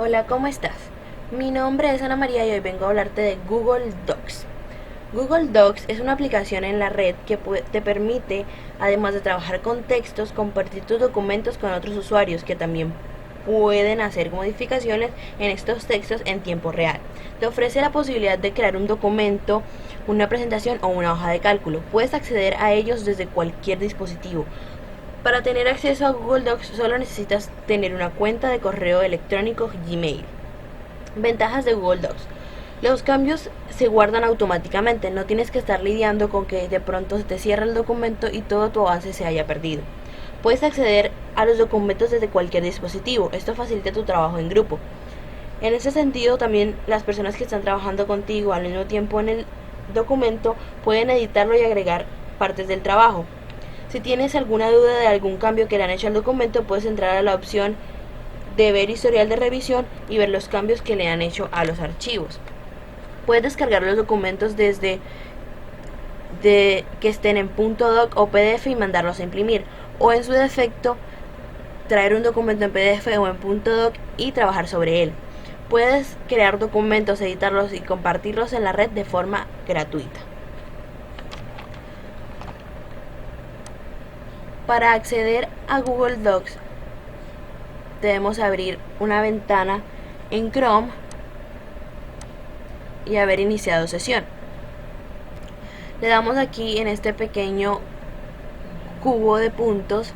Hola, ¿cómo estás? Mi nombre es Ana María y hoy vengo a hablarte de Google Docs. Google Docs es una aplicación en la red que te permite, además de trabajar con textos, compartir tus documentos con otros usuarios que también pueden hacer modificaciones en estos textos en tiempo real. Te ofrece la posibilidad de crear un documento, una presentación o una hoja de cálculo. Puedes acceder a ellos desde cualquier dispositivo. Para tener acceso a Google Docs solo necesitas tener una cuenta de correo electrónico Gmail. Ventajas de Google Docs. Los cambios se guardan automáticamente, no tienes que estar lidiando con que de pronto se te cierra el documento y todo tu avance se haya perdido. Puedes acceder a los documentos desde cualquier dispositivo, esto facilita tu trabajo en grupo. En ese sentido, también las personas que están trabajando contigo al mismo tiempo en el documento pueden editarlo y agregar partes del trabajo. Si tienes alguna duda de algún cambio que le han hecho al documento, puedes entrar a la opción de ver historial de revisión y ver los cambios que le han hecho a los archivos. Puedes descargar los documentos desde que estén en .doc o PDF y mandarlos a imprimir, o en su defecto traer un documento en PDF o en .doc y trabajar sobre él. Puedes crear documentos, editarlos y compartirlos en la red de forma gratuita. Para acceder a Google Docs debemos abrir una ventana en Chrome y haber iniciado sesión. Le damos aquí en este pequeño cubo de puntos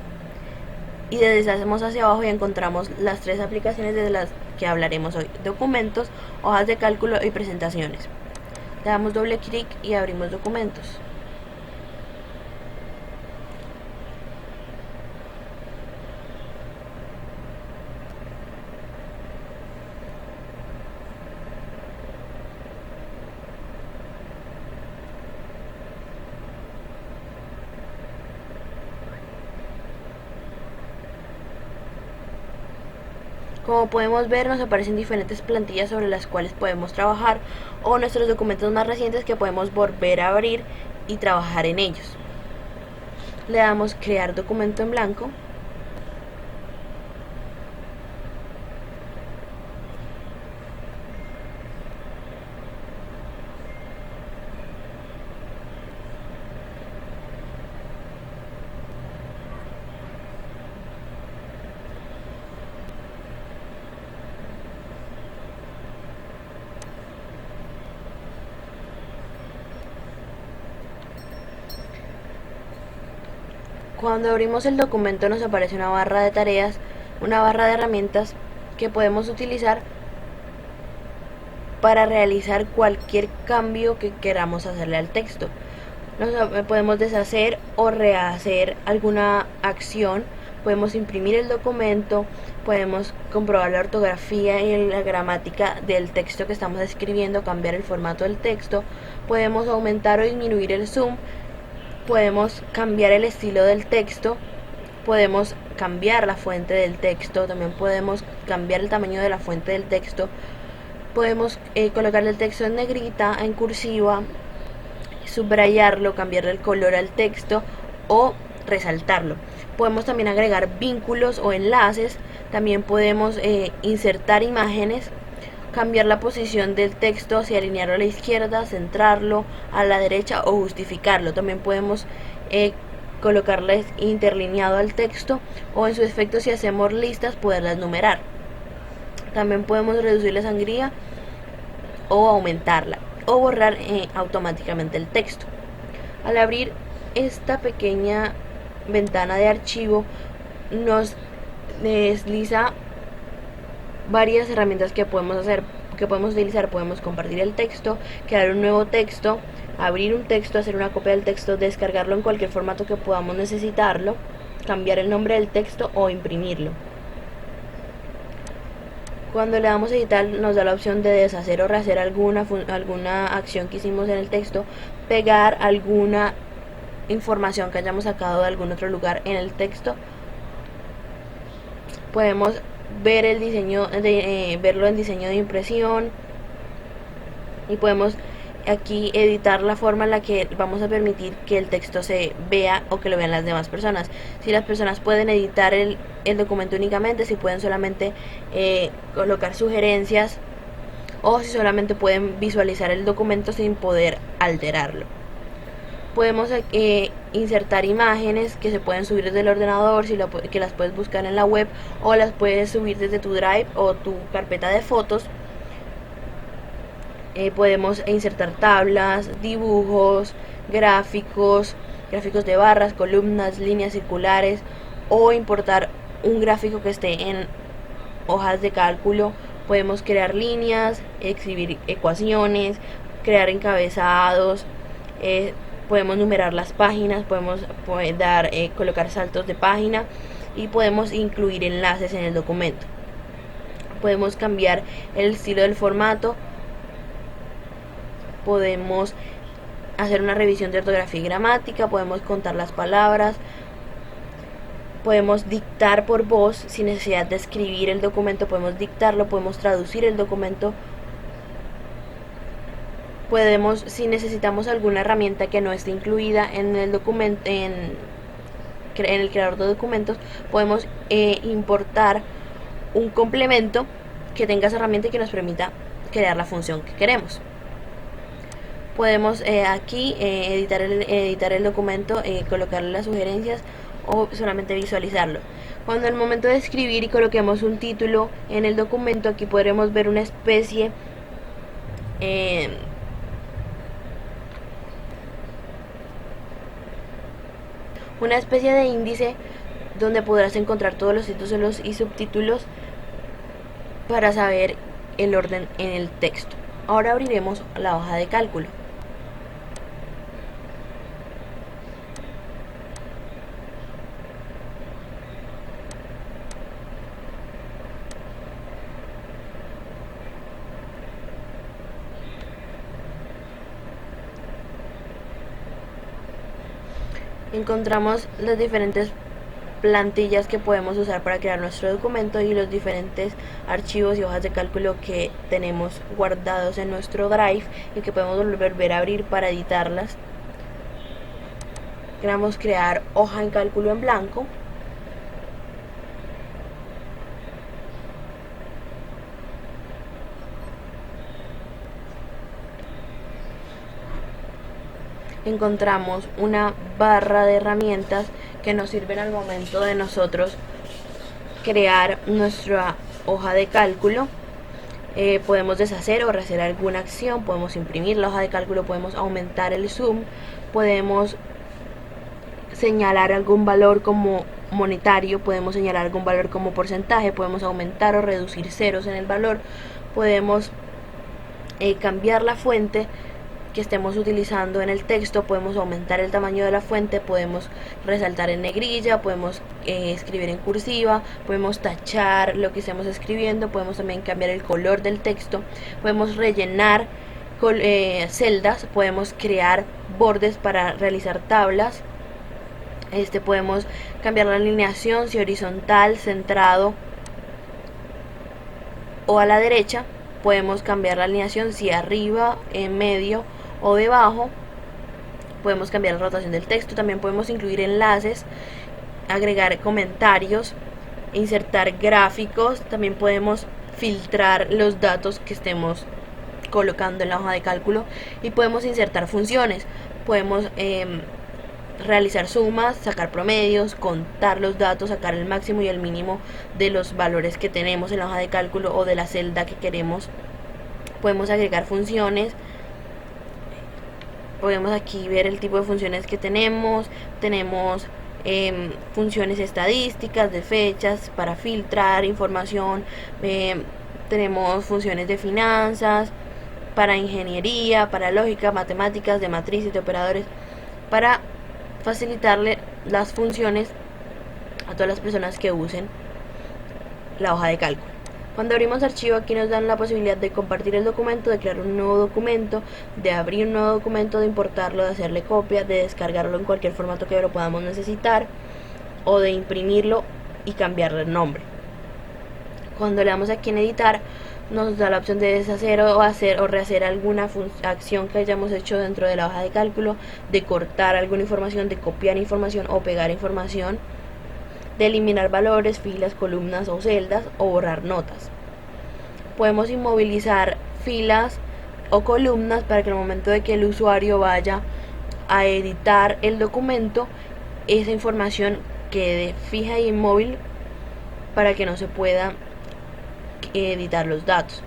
y deslizamos hacia abajo y encontramos las tres aplicaciones de las que hablaremos hoy: documentos, hojas de cálculo y presentaciones. Le damos doble clic y abrimos documentos. Como podemos ver, nos aparecen diferentes plantillas sobre las cuales podemos trabajar, o nuestros documentos más recientes que podemos volver a abrir y trabajar en ellos. Le damos crear documento en blanco. Cuando abrimos el documento nos aparece una barra de tareas, una barra de herramientas que podemos utilizar para realizar cualquier cambio que queramos hacerle al texto. Podemos deshacer o rehacer alguna acción, podemos imprimir el documento, podemos comprobar la ortografía y la gramática del texto que estamos escribiendo, cambiar el formato del texto, podemos aumentar o disminuir el zoom, podemos cambiar el estilo del texto, podemos cambiar la fuente del texto, también podemos cambiar el tamaño de la fuente del texto, podemos colocarle el texto en negrita, en cursiva, subrayarlo, cambiarle el color al texto o resaltarlo. Podemos también agregar vínculos o enlaces, también podemos insertar imágenes, cambiar la posición del texto, si alinearlo a la izquierda, centrarlo a la derecha o justificarlo. También podemos colocarles interlineado al texto, o en su efecto, si hacemos listas, poderlas numerar. También podemos reducir la sangría o aumentarla, o borrar automáticamente el texto. Al abrir esta pequeña ventana de archivo nos desliza varias herramientas que podemos hacer, que podemos utilizar. Podemos compartir el texto, crear un nuevo texto, abrir un texto, hacer una copia del texto, descargarlo en cualquier formato que podamos necesitarlo, cambiar el nombre del texto o imprimirlo. Cuando le damos a editar nos da la opción de deshacer o rehacer alguna acción que hicimos en el texto, pegar alguna información que hayamos sacado de algún otro lugar en el texto. Podemos ver el diseño verlo en diseño de impresión, y podemos aquí editar la forma en la que vamos a permitir que el texto se vea o que lo vean las demás personas. Si las personas pueden editar el documento únicamente, si pueden solamente colocar sugerencias, o si solamente pueden visualizar el documento sin poder alterarlo. Podemos insertar imágenes que se pueden subir desde el ordenador, que las puedes buscar en la web, o las puedes subir desde tu Drive o tu carpeta de fotos. Podemos insertar tablas, dibujos, gráficos de barras, columnas, líneas circulares, o importar un gráfico que esté en hojas de cálculo. Podemos crear líneas, exhibir ecuaciones, crear encabezados, podemos numerar las páginas, podemos colocar saltos de página, y podemos incluir enlaces en el documento. Podemos cambiar el estilo del formato, podemos hacer una revisión de ortografía y gramática, podemos contar las palabras, podemos dictar por voz sin necesidad de escribir el documento, podemos dictarlo, podemos traducir el documento, podemos, si necesitamos alguna herramienta que no esté incluida en el documento, en el creador de documentos, podemos importar un complemento que tenga esa herramienta y que nos permita crear la función que queremos. Podemos aquí editar el documento, colocarle las sugerencias o solamente visualizarlo. Cuando al momento de escribir y coloquemos un título en el documento, aquí podremos ver una especie de índice donde podrás encontrar todos los títulos y subtítulos para saber el orden en el texto. Ahora abriremos la hoja de cálculo. Encontramos las diferentes plantillas que podemos usar para crear nuestro documento y los diferentes archivos y hojas de cálculo que tenemos guardados en nuestro Drive y que podemos volver a abrir para editarlas. Queremos crear hoja en cálculo en blanco. Encontramos una barra de herramientas que nos sirven al momento de nosotros crear nuestra hoja de cálculo. Podemos deshacer o rehacer alguna acción, podemos imprimir la hoja de cálculo, podemos aumentar el zoom, podemos señalar algún valor como monetario, podemos señalar algún valor como porcentaje, podemos aumentar o reducir ceros en el valor, podemos cambiar la fuente que estemos utilizando en el texto, podemos aumentar el tamaño de la fuente, podemos resaltar en negrilla, podemos escribir en cursiva, podemos tachar lo que estemos escribiendo, podemos también cambiar el color del texto, podemos rellenar celdas, podemos crear bordes para realizar tablas, podemos cambiar la alineación, si horizontal, centrado o a la derecha, podemos cambiar la alineación si arriba, en medio o debajo, podemos cambiar la rotación del texto, también podemos incluir enlaces, agregar comentarios, insertar gráficos, también podemos filtrar los datos que estemos colocando en la hoja de cálculo y podemos insertar funciones, podemos realizar sumas, sacar promedios, contar los datos, sacar el máximo y el mínimo de los valores que tenemos en la hoja de cálculo o de la celda que queremos, podemos agregar funciones. Podemos aquí ver el tipo de funciones que tenemos funciones estadísticas, de fechas, para filtrar información, tenemos funciones de finanzas, para ingeniería, para lógica, matemáticas, de matrices, de operadores, para facilitarle las funciones a todas las personas que usen la hoja de cálculo. Cuando abrimos archivo, aquí nos dan la posibilidad de compartir el documento, de crear un nuevo documento, de abrir un nuevo documento, de importarlo, de hacerle copia, de descargarlo en cualquier formato que lo podamos necesitar, o de imprimirlo y cambiarle el nombre. Cuando le damos aquí en editar, nos da la opción de deshacer o hacer o rehacer alguna acción que hayamos hecho dentro de la hoja de cálculo, de cortar alguna información, de copiar información o pegar información, de eliminar valores, filas, columnas o celdas o borrar notas. Podemos inmovilizar filas o columnas para que en el momento de que el usuario vaya a editar el documento, esa información quede fija e inmóvil para que no se pueda editar los datos.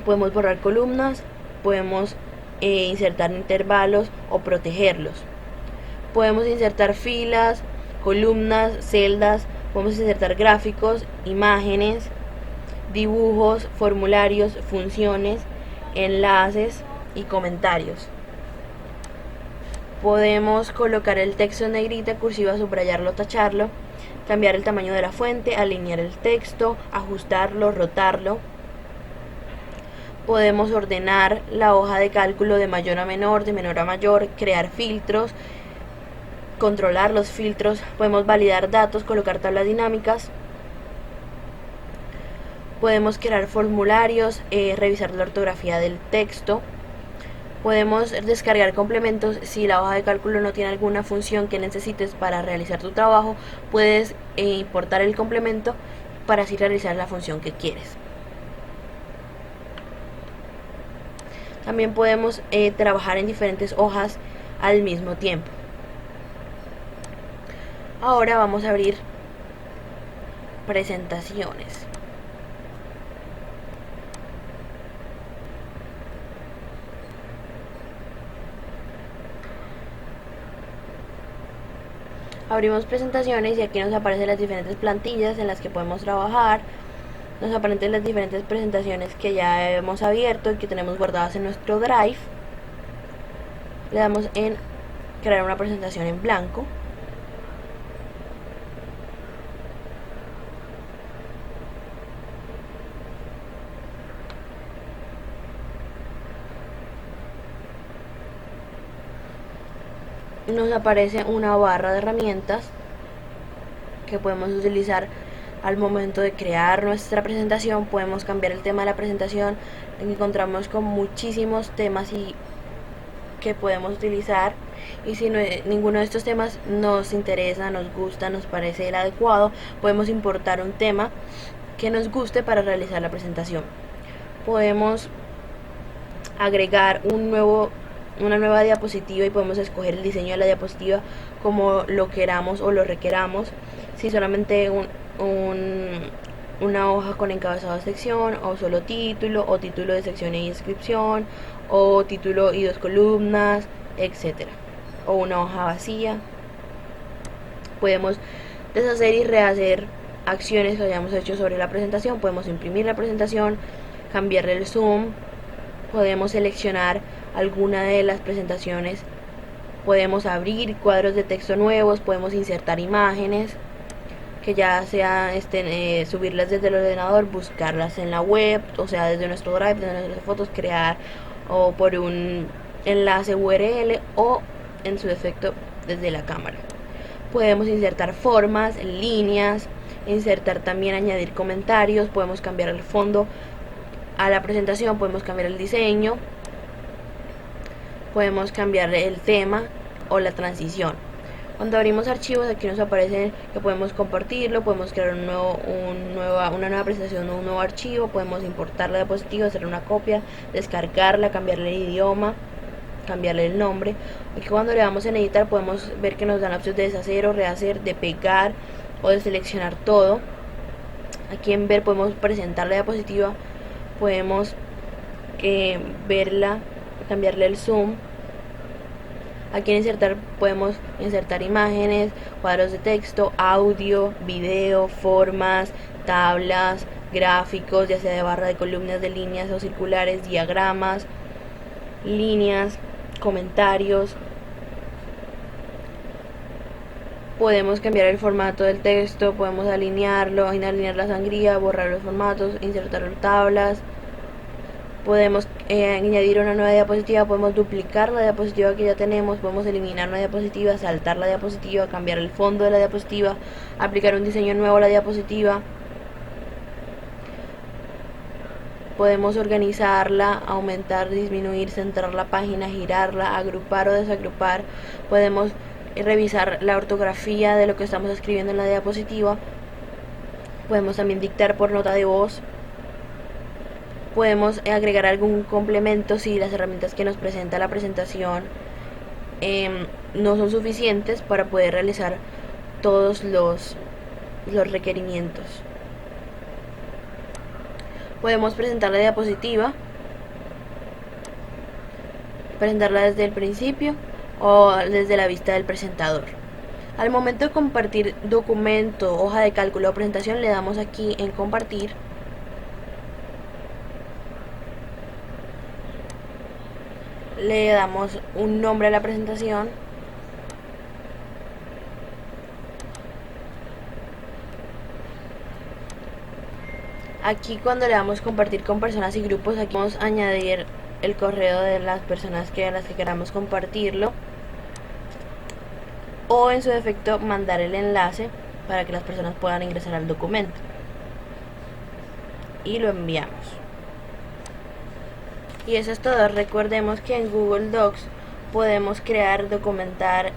Podemos borrar columnas, podemos insertar intervalos o protegerlos. Podemos insertar filas, columnas, celdas, podemos insertar gráficos, imágenes, dibujos, formularios, funciones, enlaces y comentarios. Podemos colocar el texto en negrita, cursiva, subrayarlo, tacharlo, cambiar el tamaño de la fuente, alinear el texto, ajustarlo, rotarlo. Podemos ordenar la hoja de cálculo de mayor a menor, de menor a mayor, crear filtros, controlar los filtros, podemos validar datos, colocar tablas dinámicas, podemos crear formularios, revisar la ortografía del texto, podemos descargar complementos. Si la hoja de cálculo no tiene alguna función que necesites para realizar tu trabajo, puedes importar el complemento para así realizar la función que quieres. También podemos trabajar en diferentes hojas al mismo tiempo. Ahora vamos a abrir presentaciones. Abrimos presentaciones y aquí nos aparecen las diferentes plantillas en las que podemos trabajar. Nos aparecen las diferentes presentaciones que ya hemos abierto y que tenemos guardadas en nuestro Drive. Le damos en crear una presentación en blanco. Nos aparece una barra de herramientas que podemos utilizar al momento de crear nuestra presentación. Podemos cambiar el tema de la presentación. Encontramos con muchísimos temas que podemos utilizar, y si ninguno de estos temas nos interesa, nos gusta, nos parece el adecuado, podemos importar un tema que nos guste para realizar la presentación. Podemos agregar una nueva diapositiva y podemos escoger el diseño de la diapositiva como lo queramos o lo requeramos. Si solamente una hoja con encabezado de sección, o solo título, o título de sección y descripción, o título y 2 columnas, etcétera, o una hoja vacía. Podemos deshacer y rehacer acciones que hayamos hecho sobre la presentación. Podemos imprimir la presentación, cambiarle el zoom, podemos seleccionar alguna de las presentaciones, podemos abrir cuadros de texto nuevos, podemos insertar imágenes que ya sea subirlas desde el ordenador, buscarlas en la web, o sea desde nuestro Drive, desde nuestras fotos, crear o por un enlace URL o en su defecto desde la cámara. Podemos insertar formas, líneas, insertar también, añadir comentarios, podemos cambiar el fondo a la presentación, podemos cambiar el diseño, podemos cambiar el tema o la transición. Cuando abrimos archivos, aquí nos aparece que podemos compartirlo, podemos crear una nueva presentación o un nuevo archivo, podemos importar la diapositiva, hacer una copia, descargarla, cambiarle el idioma, cambiarle el nombre. Aquí cuando le damos en editar podemos ver que nos dan la opción de deshacer o rehacer, de pegar o de seleccionar todo. Aquí en ver podemos presentar la diapositiva, podemos verla, cambiarle el zoom. Aquí en insertar podemos insertar imágenes, cuadros de texto, audio, video, formas, tablas, gráficos, ya sea de barra, de columnas, de líneas o circulares, diagramas, líneas, comentarios. Podemos cambiar el formato del texto, podemos alinearlo, alinear la sangría, borrar los formatos, insertar tablas. Podemos añadir una nueva diapositiva, podemos duplicar la diapositiva que ya tenemos, podemos eliminar una diapositiva, saltar la diapositiva, cambiar el fondo de la diapositiva, aplicar un diseño nuevo a la diapositiva. Podemos organizarla, aumentar, disminuir, centrar la página, girarla, agrupar o desagrupar. Podemos revisar la ortografía de lo que estamos escribiendo en la diapositiva. Podemos también dictar por nota de voz. Podemos agregar algún complemento si las herramientas que nos presenta la presentación no son suficientes para poder realizar todos los requerimientos. Podemos presentar la diapositiva, presentarla desde el principio o desde la vista del presentador. Al momento de compartir documento, hoja de cálculo o presentación, le damos aquí en compartir. Le damos un nombre a la presentación. Aquí cuando le damos compartir con personas y grupos, aquí vamos a añadir el correo de las personas a las que queramos compartirlo, o en su defecto mandar el enlace para que las personas puedan ingresar al documento y lo enviamos. Y eso es todo. Recordemos que en Google Docs podemos crear documentos,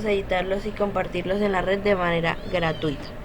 editarlos y compartirlos en la red de manera gratuita.